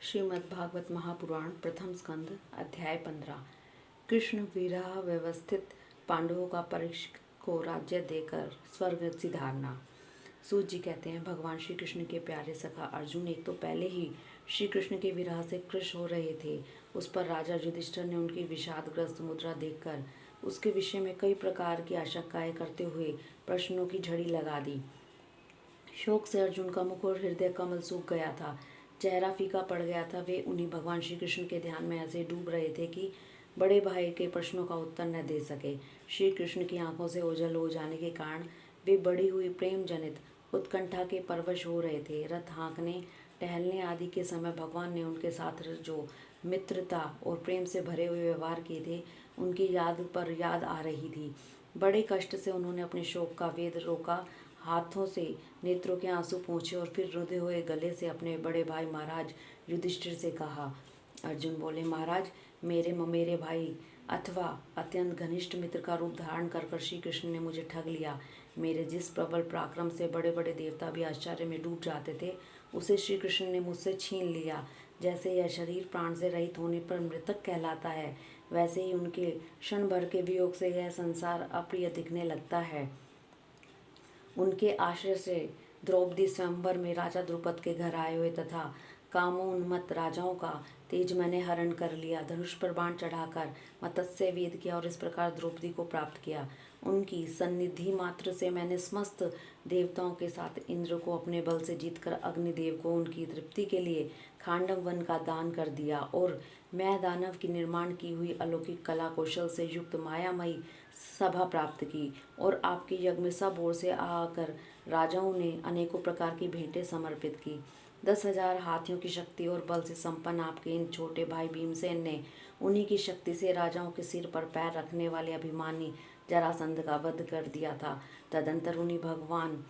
श्रीमद्भागवत महापुराण प्रथम स्कंद अध्याय 15। कृष्ण विरह व्यवस्थित पांडवों का परीक्षित को राज्य देकर स्वर्ग सिधारना। सूत जी कहते हैं, भगवान श्री कृष्ण के प्यारे सखा अर्जुन एक तो पहले ही श्री कृष्ण के विरह से कृश हो रहे थे। उस पर राजा युधिष्ठिर ने उनकी विषादग्रस्त मुद्रा देखकर उसके विषय में कई प्रकार की आशंकाएं करते हुए प्रश्नों की झड़ी लगा दी। शोक से अर्जुन का मुख और हृदय कमल सूख गया था, चेहरा फीका पड़ गया था। वे उन्हीं भगवान श्री कृष्ण के ध्यान में ऐसे डूब रहे थे कि बड़े भाई के प्रश्नों का उत्तर न दे सके। श्री कृष्ण की आंखों से ओझल हो जाने के कारण वे बढ़ी हुई प्रेम जनित उत्कंठा के परवश हो रहे थे। रथ हाँकने, टहलने आदि के समय भगवान ने उनके साथ जो मित्रता और प्रेम से भरे हुए व्यवहार किए थे, उनकी याद पर याद आ रही थी। बड़े कष्ट से उन्होंने अपने शोक का वेद रोका, हाथों से नेत्रों के आंसू पोंछे और फिर रुंधे हुए गले से अपने बड़े भाई महाराज युधिष्ठिर से कहा। अर्जुन बोले, महाराज, मेरे भाई अथवा अत्यंत घनिष्ठ मित्र का रूप धारण कर श्री कृष्ण ने मुझे ठग लिया। मेरे जिस प्रबल पराक्रम से बड़े बड़े देवता भी आश्चर्य में डूब जाते थे, उसे श्री कृष्ण ने मुझसे छीन लिया। जैसे यह शरीर प्राण से रहित होने पर मृतक कहलाता है, वैसे ही उनके क्षण भर के वियोग से यह संसार अप्रिय दिखने लगता है। उनके आश्रय से द्रौपदी स्वयंवर में राजा द्रुपद के घर आए हुए तथा कामोन्मत्त राजाओं का तेज मैंने हरण कर लिया। धनुष पर बाण चढ़ाकर मत्स्य वेद किया और इस प्रकार द्रौपदी को प्राप्त किया। उनकी सन्निधि मात्र से मैंने समस्त देवताओं के साथ इंद्र को अपने बल से जीतकर अग्निदेव को उनकी तृप्ति के लिए खांडव वन का दान कर दिया और मैं दानव की निर्माण की हुई अलौकिक कला कौशल से युक्त मायामयी सभा प्राप्त की और आपके यज्ञ में सब ओर से आकर राजाओं ने अनेकों प्रकार की भेंटें समर्पित की। 10,000 हाथियों की शक्ति और बल से संपन्न आपके इन छोटे भाई भीमसेन ने उन्हीं की शक्ति से राजाओं के सिर पर पैर रखने वाले अभिमानी जरासंध का वध कर दिया था। तदंतर उन्हीं भगवान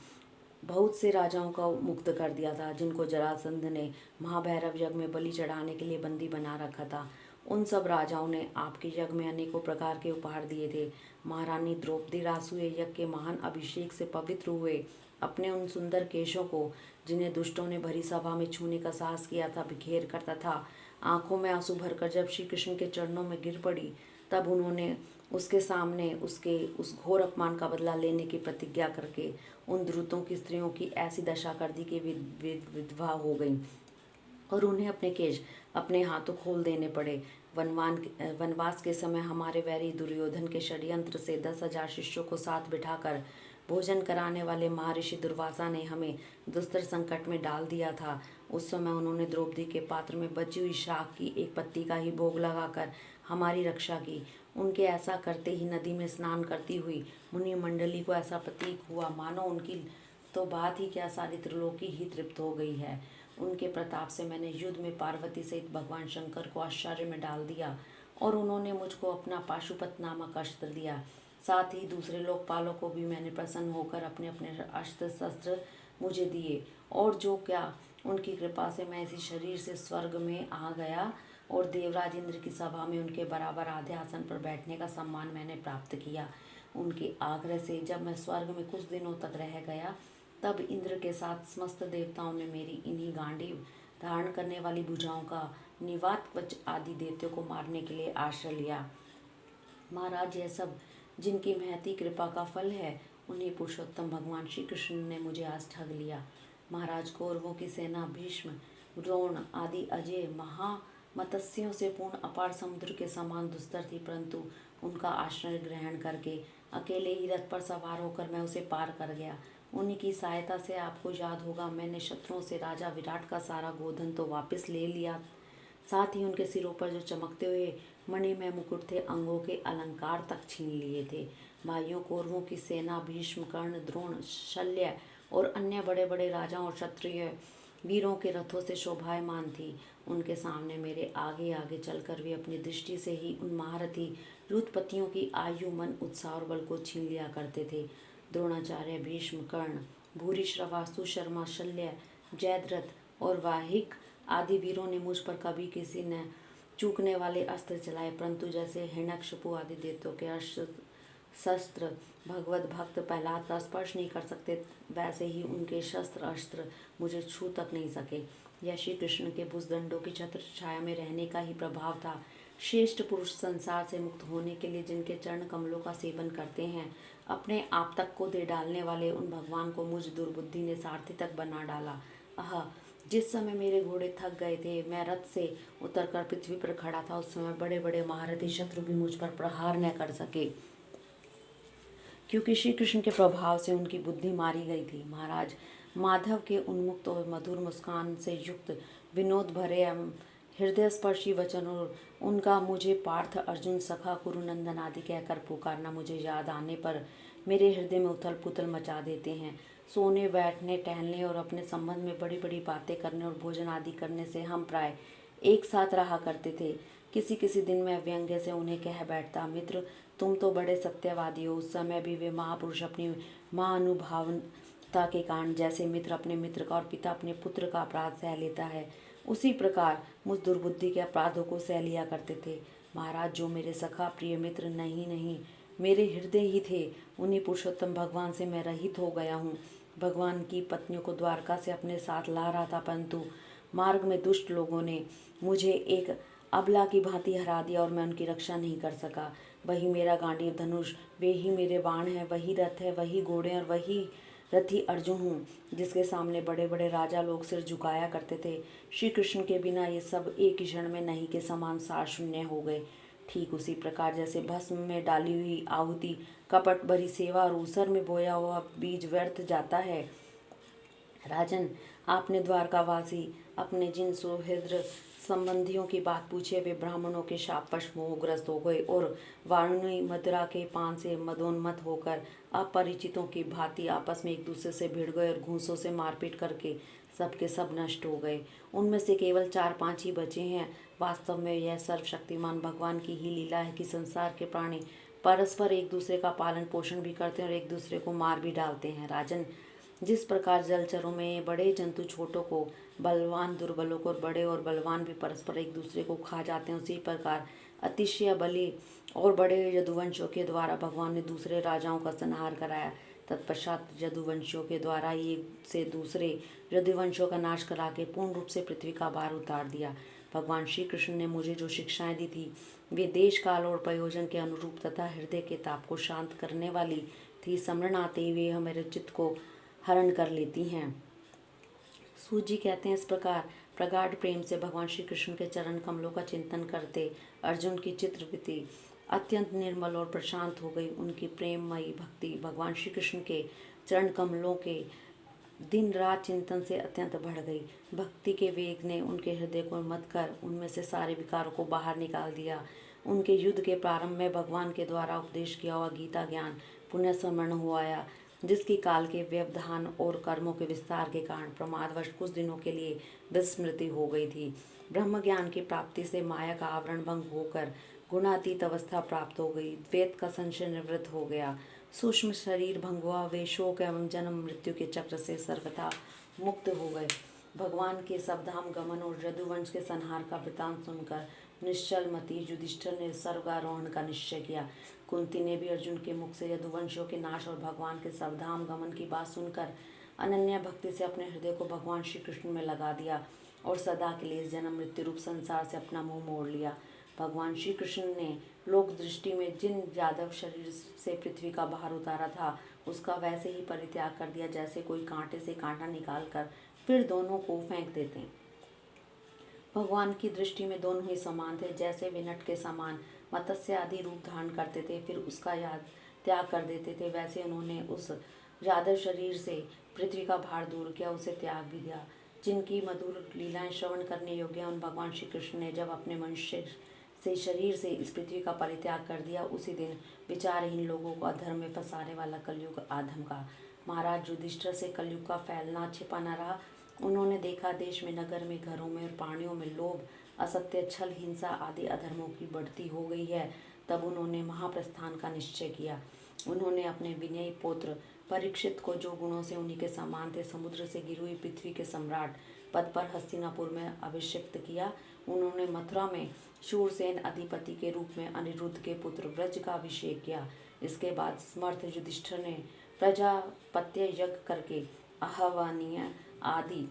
बहुत से राजाओं को मुक्त कर दिया था, जिनको जरासंध ने महाभैरव यज्ञ में बलि चढ़ाने के लिए बंदी बना रखा था। उन सब राजाओं ने आपके यज्ञ में अनेकों प्रकार के उपहार दिए थे। महारानी द्रौपदी रासूय यज्ञ के महान अभिषेक से पवित्र हुए अपने उन सुंदर केशों को, जिन्हें दुष्टों ने भरी सभा में छूने का साहस किया था, बिखेर कर तथा आंखों में आंसू भरकर जब श्री कृष्ण के चरणों में गिर पड़ी, तब उन्होंने उसके सामने उसके उस घोर अपमान का बदला लेने की प्रतिज्ञा करके उन द्रुतों की स्त्रियों की ऐसी दशा कर दी कि विधवा हो गई और उन्हें अपने केश अपने हाथों खोल देने पड़े। वनवास के समय हमारे वैरी दुर्योधन के षड्यंत्र से 10,000 शिष्यों को साथ बिठाकर भोजन कराने वाले महर्षि दुर्वासा ने हमें दुस्तर संकट में डाल दिया था। उस समय उन्होंने द्रौपदी के पात्र में बची हुई शाख की एक पत्ती का ही भोग लगाकर हमारी रक्षा की। उनके ऐसा करते ही नदी में स्नान करती हुई मुनि मंडली को ऐसा प्रतीक हुआ मानो उनकी तो बात ही क्या, सारी त्रिलोकी ही तृप्त हो गई है। उनके प्रताप से मैंने युद्ध में पार्वती सहित भगवान शंकर को आश्चर्य में डाल दिया और उन्होंने मुझको अपना पाशुपत नामक अस्त्र दिया। साथ ही दूसरे लोकपालों को भी मैंने प्रसन्न होकर अपने अपने अस्त्र शस्त्र मुझे दिए, और जो क्या उनकी कृपा से मैं इसी शरीर से स्वर्ग में आ गया और देवराज इंद्र की सभा में उनके बराबर आधे आसन पर बैठने का सम्मान मैंने प्राप्त किया। उनके आग्रह से जब मैं स्वर्ग में कुछ दिनों तक रह गया, तब इंद्र के साथ समस्त देवताओं ने मेरी इन्हीं गांडीव धारण करने वाली भुजाओं का निवात कवच आदि देवताओं को मारने के लिए आश्रय लिया। महाराज, यह सब जिनकी महती कृपा का फल है, उन्हीं पुरुषोत्तम भगवान श्री कृष्ण ने मुझे आज ठग लिया। महाराज, कौरवों की सेना भीष्म, द्रोण आदि अजय महामत्स्यों से पूर्ण अपार समुद्र के समान दुस्तर थी, परंतु उनका आश्रय ग्रहण करके अकेले ही रथ पर सवार होकर मैं उसे पार कर गया। उन्हीं की सहायता से, आपको याद होगा, मैंने शत्रुओं से राजा विराट का सारा गोधन तो वापस ले लिया, साथ ही उनके सिरों पर जो चमकते हुए मणिमय मुकुट थे, अंगों के अलंकार तक छीन लिए थे। भाइयों, कौरवों की सेना भीष्म, कर्ण, द्रोण, शल्य और अन्य बड़े बड़े राजाओं और क्षत्रिय वीरों के रथों से शोभायमान थी। उनके सामने मेरे आगे आगे चलकर वे अपनी दृष्टि से ही उन महारथी युद्धपतियों की आयु, मन, उत्साह और बल को छीन लिया करते थे। द्रोणाचार्य, भीष्म, कर्ण, भूरिश्रवा, सुशर्मा, शल्य, जयद्रथ और वाहिक आदि वीरों ने मुझ पर कभी किसी ने चूकने वाले अस्त्र चलाए, परंतु जैसे हिरण्यकशिपु आदि देवताओं के अस्त्र शस्त्र भगवत भक्त प्रहलाद का स्पर्श नहीं कर सकते, वैसे ही उनके शस्त्र अस्त्र मुझे छू तक नहीं सके। यह श्री कृष्ण के भुजदंडों की छत्र छाया में रहने का ही प्रभाव था। श्रेष्ठ पुरुष संसार से मुक्त होने के लिए जिनके चरण कमलों का सेवन करते हैं, अपने आप तक को दे डालने वाले उन भगवान को मुझ दुर्बुद्धि ने सारथी तक बना डाला। आह, जिस समय मेरे घोड़े थक गए थे, मैं रथ से उतरकर पृथ्वी पर खड़ा था, उस समय बड़े बड़े महारथी शत्रु भी मुझ पर प्रहार न कर सके, क्योंकि श्री कृष्ण के प्रभाव से उनकी बुद्धि मारी गई थी। महाराज, माधव के उन्मुक्त और मधुर मुस्कान से युक्त विनोद भरे एवं हृदय स्पर्शी वचन और उनका मुझे पार्थ, अर्जुन, सखा, कुरुनंदन आदि कहकर पुकारना मुझे याद आने पर मेरे हृदय में उथल पुथल मचा देते हैं। सोने, बैठने, टहलने और अपने संबंध में बड़ी बड़ी बातें करने और भोजन आदि करने से हम प्राय एक साथ रहा करते थे। किसी किसी दिन मैं व्यंग्य से उन्हें कह बैठता, मित्र, तुम तो बड़े सत्यवादी हो। उस समय भी वे महापुरुष अपनी महानुभावता के कारण जैसे मित्र अपने मित्र का और पिता अपने पुत्र का अपराध सह लेता है, उसी प्रकार मुझ दुर्बुद्धि के अपराधों को सह लिया करते थे। महाराज, जो मेरे सखा प्रिय मित्र नहीं मेरे हृदय ही थे, उन्हीं पुरुषोत्तम भगवान से मैं रहित हो गया हूँ। भगवान की पत्नियों को द्वारका से अपने साथ ला रहा था, परंतु मार्ग में दुष्ट लोगों ने मुझे एक अबला की भांति हरा दिया और मैं उनकी रक्षा नहीं कर सका। वही मेरा गांडीव धनुष, वे ही मेरे बाण हैं, वही रथ है, वही घोड़े और वही रथी अर्जुन हूँ, जिसके सामने बड़े बड़े राजा लोग सिर झुकाया करते थे। श्री कृष्ण के बिना ये सब एक ही क्षण में नहीं के समान सार शून्य हो गए। ठीक उसी प्रकार जैसे भस्म में डाली हुई आहुति, कपट भरी सेवा और ऊसर में बोया हुआ बीज व्यर्थ जाता है। राजन, आपने द्वारकावासी अपने जिन सुहृद संबंधियों की बात पूछी, वे ब्राह्मणों के शापवश मोहग्रस्त हो गए और वारुणी मदिरा के पान से मदोन्मत्त होकर अपरिचितों की भांति आपस में एक दूसरे से भिड़ गए और घूंसों से मारपीट करके सबके सब नष्ट हो गए। उनमें से केवल 4-5 ही बचे हैं। वास्तव में यह सर्वशक्तिमान भगवान की ही लीला है कि संसार के प्राणी परस्पर एक दूसरे का पालन पोषण भी करते हैं और एक दूसरे को मार भी डालते हैं। राजन, जिस प्रकार जलचरों में बड़े जंतु छोटों को, बलवान दुर्बलों को और बड़े और बलवान भी परस्पर एक दूसरे को खा जाते हैं, उसी प्रकार अतिशय बली और बड़े यदुवंशियों के द्वारा भगवान ने दूसरे राजाओं का संहार कराया। तत्पश्चात यदुवंशियों के द्वारा एक से दूसरे यदुवंशियों का नाश करा के पूर्ण रूप से पृथ्वी का भार उतार दिया। भगवान श्री कृष्ण ने मुझे जो शिक्षाएं दी थी, वे देश काल और प्रयोजन के अनुरूप तथा हृदय के ताप को शांत करने वाली थी। स्मरण आते ही वे मेरे चित्त को हरण कर लेती हैं। सूत जी कहते हैं, इस प्रकार प्रगाढ़ प्रेम से भगवान श्री कृष्ण के चरण कमलों का चिंतन करते अर्जुन की चित्रवृत्ति अत्यंत निर्मल और प्रशांत हो गई। उनकी प्रेममयी भक्ति भगवान श्री कृष्ण के चरण कमलों के दिन रात चिंतन से अत्यंत बढ़ गई। भक्ति के वेग ने उनके हृदय को मत कर उनमें से सारे विकारों को बाहर निकाल दिया। उनके युद्ध के प्रारंभ में भगवान के द्वारा उपदेश किया हुआ गीता ज्ञान पुनः स्मरण हो आया, जिसकी काल के व्यवधान और कर्मों के विस्तार के कारण प्रमादवश कुछ दिनों के लिए विस्मृति हो गई थी। ब्रह्म ज्ञान की प्राप्ति से माया का आवरण भंग होकर गुणातीत अवस्था प्राप्त हो गई। द्वैत का संशय निवृत्त हो गया। सूक्ष्म शरीर भंग हुआ। वे शोक एवं जन्म मृत्यु के चक्र से सर्वथा मुक्त हो गए। भगवान के सबधाम गमन और यदुवंश के संहार का वृतांत सुनकर निश्चल मति युधिष्ठिर ने स्वर्गारोहण का निश्चय किया। कुंती ने भी अर्जुन के मुख से यदुवंशियों के नाश और भगवान के सबधाम गमन की बात सुनकर अनन्य भक्ति से अपने हृदय को भगवान श्री कृष्ण में लगा दिया और सदा के लिए इस जन्म मृत्यु रूप संसार से अपना मुंह मोड़ लिया। भगवान श्री कृष्ण ने लोक दृष्टि में जिन यादव शरीर से पृथ्वी का भार उतारा था, उसका वैसे ही परित्याग कर दिया जैसे कोई कांटे से कांटा निकालकर फिर दोनों को फेंक देते हैं। भगवान की दृष्टि में दोनों ही समान थे। जैसे वे नट के समान मत्स्य आदि रूप धारण करते थे फिर उसका याद त्याग कर देते थे, वैसे उन्होंने उस यादव शरीर से पृथ्वी का भार दूर किया, उसे त्याग भी दिया। जिनकी मधुर लीलाएं श्रवण करने योग्य उन भगवान श्री कृष्ण ने जब अपने मनुष्य से शरीर से इस पृथ्वी का परित्याग कर दिया, उसी दिन विचारहीन लोगों को अधर्म में फंसाने वाला कलयुग आधम का महाराज युधिष्ठिर से कलयुग का फैलना छिपा न रहा। उन्होंने देखा देश में, नगर में, घरों में और प्राणियों में लोभ, असत्य, छल, हिंसा आदि अधर्मों की बढ़ती हो गई है। तब उन्होंने महाप्रस्थान का निश्चय किया। उन्होंने अपने विनयी पुत्र परीक्षित को, जो गुणों से उन्हीं के समान थे, समुद्र से गिरी हुई पृथ्वी के सम्राट पद पर हस्तिनापुर में अभिषिक्त किया। उन्होंने मथुरा में शूरसेन अधिपति के रूप में अनिरुद्ध के पुत्र ब्रज का अभिषेक किया। इसके बाद समर्थ युधिष्ठिर ने प्रजापत्य यज्ञ करके आहवनीय आदि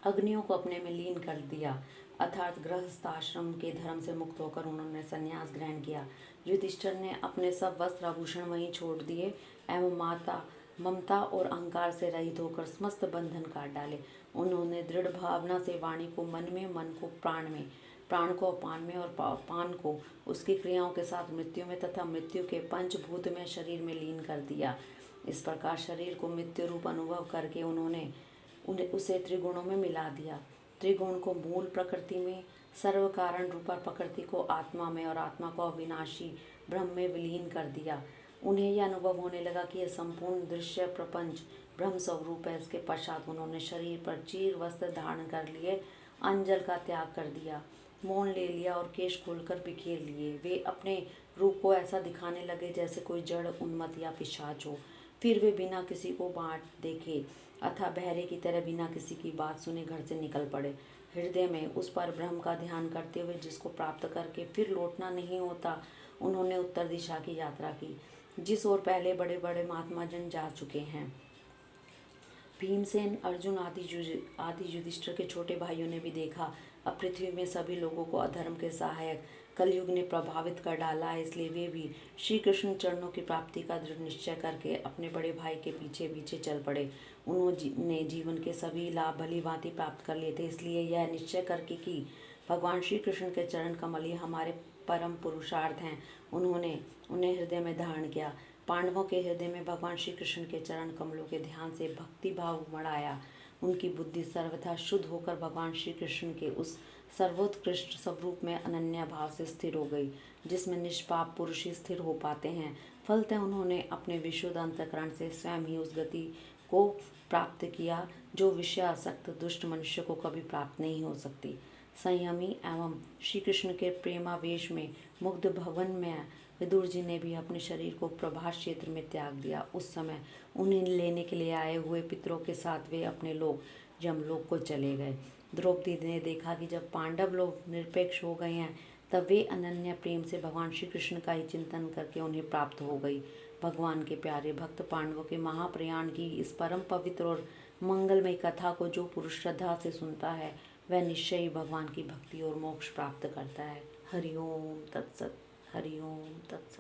अग्नियों को अपने में लीन कर दिया, अर्थात गृहस्थ आश्रम के धर्म से मुक्त होकर उन्होंने संन्यास ग्रहण किया। युधिष्ठिर ने अपने सब वस्त्र आभूषण वहीं छोड़ दिए एवं ममता और अहंकार से रहित होकर समस्त बंधन काट डाले। उन्होंने दृढ़ भावना से वाणी को मन में, मन को प्राण में, प्राण को अपान में और पान को उसकी क्रियाओं के साथ मृत्यु में तथा मृत्यु के पंचभूत में शरीर में लीन कर दिया। इस प्रकार शरीर को मृत्यु रूप अनुभव करके उन्होंने उसे त्रिगुणों में मिला दिया। त्रिगुण को मूल प्रकृति में, सर्व कारण रूपा प्रकृति को आत्मा में और आत्मा को अविनाशी ब्रह्म में विलीन कर दिया। उन्हें यह अनुभव होने लगा कि यह संपूर्ण दृश्य प्रपंच ब्रह्म स्वरूप है। इसके पश्चात उन्होंने शरीर पर चीर वस्त्र धारण कर लिए, अंजल का त्याग कर दिया, मौन ले लिया और केश खोलकर बिखेर लिए। वे अपने रूप को ऐसा दिखाने लगे जैसे कोई जड़, उन्मत्त या पिशाच हो। फिर वे बिना किसी को बाट देखे अथा बहरे की तरह बिना किसी की बात सुने घर से निकल पड़े। हृदय में उस पर ब्रह्म का ध्यान करते हुए जिसको प्राप्त करके फिर लौटना नहीं होता, उन्होंने उत्तर दिशा की यात्रा की, जिस ओर पहले बड़े बड़े महात्मा जन जा चुके हैं। भीमसेन, अर्जुन आदि युधिष्ठिर के छोटे भाइयों ने भी देखा। अब पृथ्वी में सभी लोगों को अधर्म के सहायक कलयुग ने प्रभावित कर डाला है, इसलिए वे भी श्री कृष्ण चरणों की प्राप्ति का दृढ़ निश्चय करके अपने बड़े भाई के पीछे पीछे चल पड़े। उन्होंने जीवन के सभी लाभ भली भांति प्राप्त कर लिए थे, इसलिए यह निश्चय करके कि भगवान श्री कृष्ण के चरण कमल ही हमारे परम पुरुषार्थ हैं, उन्होंने उन्हें हृदय में धारण किया। पांडवों के हृदय में भगवान श्री कृष्ण के चरण कमलों के ध्यान से भक्ति भाव उमड़ आया। उनकी बुद्धि सर्वथा शुद्ध होकर भगवान श्री कृष्ण के उस सर्वोत्कृष्ट स्वरूप में अनन्य भाव से स्थिर हो गई, जिसमें निष्पाप पुरुष ही स्थिर हो पाते हैं। फलतः उन्होंने अपने विशुद्ध अंतःकरण से स्वयं ही उस गति को प्राप्त किया जो विषयासक्त दुष्ट मनुष्य को कभी प्राप्त नहीं हो सकती। संयमी एवं श्री कृष्ण के प्रेमावेश में मुग्ध भवन में विदुर जी ने भी अपने शरीर को प्रभास क्षेत्र में त्याग दिया। उस समय उन्हें लेने के लिए आए हुए पितरों के साथ वे अपने लोग यमलोक को चले गए। द्रौपदी ने देखा कि जब पांडव लोग निरपेक्ष हो गए हैं, तब वे अनन्य प्रेम से भगवान श्री कृष्ण का ही चिंतन करके उन्हें प्राप्त हो गई। भगवान के प्यारे भक्त पांडवों के महाप्रयाण की इस परम पवित्र और मंगलमय कथा को जो पुरुष श्रद्धा से सुनता है, वह निश्चय ही भगवान की भक्ति और मोक्ष प्राप्त करता है। हरि ओम तत्सत। हरि ओम तत्सत।